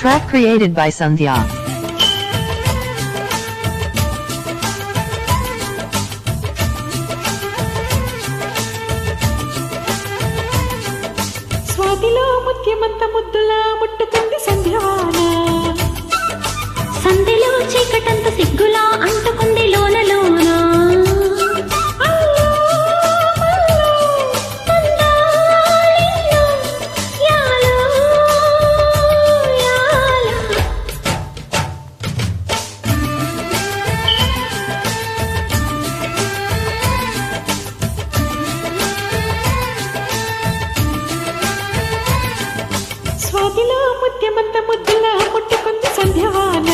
Track created by Sandhya. స్వాతిలో Mutyamantha ముద్దులా ముట్టుకుంది సంధ్యాన, సందెలో చీకటంత సిగ్గులా అంటుకుంది లోన లోన. స్వాతిలో ముత్యమంత ముద్దులా ముట్టుకుంది సంధ్యాన,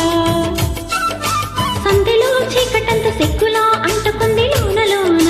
సందెలో చీకటంత సిగ్గులా అంటుకుంది లోన లోన.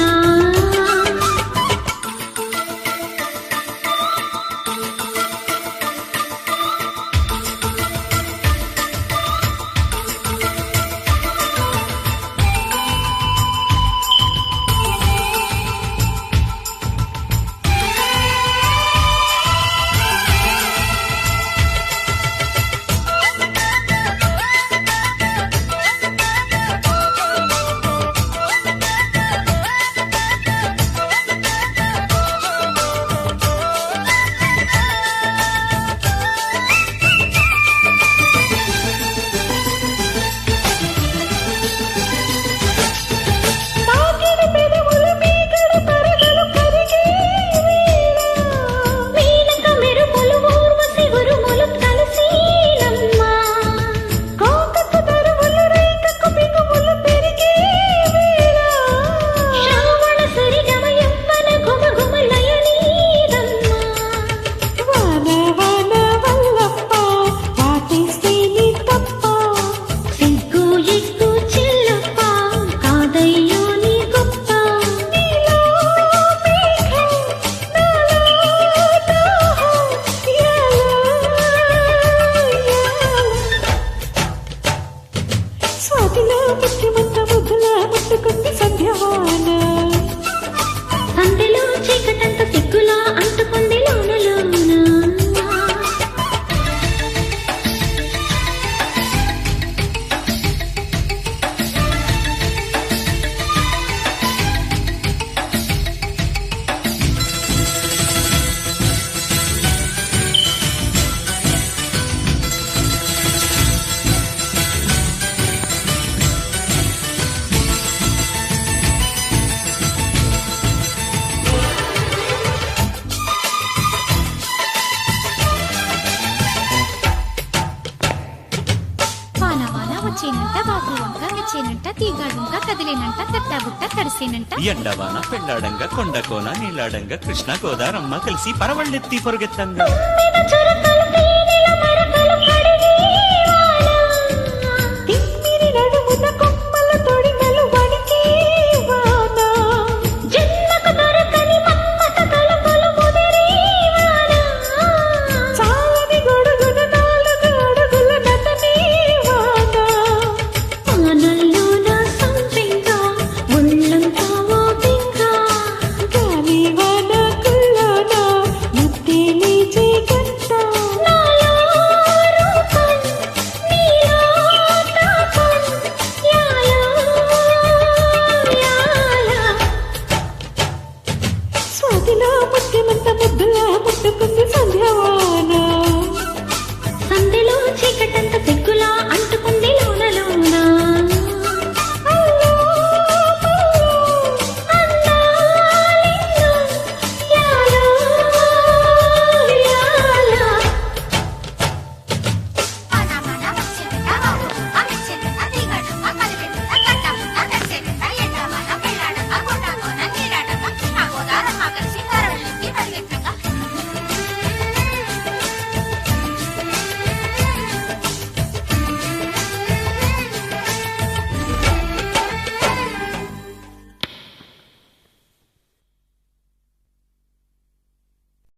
స్వాతిలో ముత్యమంత ముద్దులా ముట్టుకుంది సంధ్యాన, సందెలో చీకటంత సిగ్గులా అంటుకుంది లోన లోన. వాన వచ్చేనంట, బాబు వంక వచ్చేనంట, తీగాడుంక కదిలేనంట, తట్టాబుట్ట తడిసేనంట. ఎండవాన పెళ్ళాడంగా కొండ కోన నీలాడంగా కృష్ణ గోదారమ్మ కలిసి పరవళ్ళెత్తి పొరుగెత్తంగా. తుమ్మిన చురకల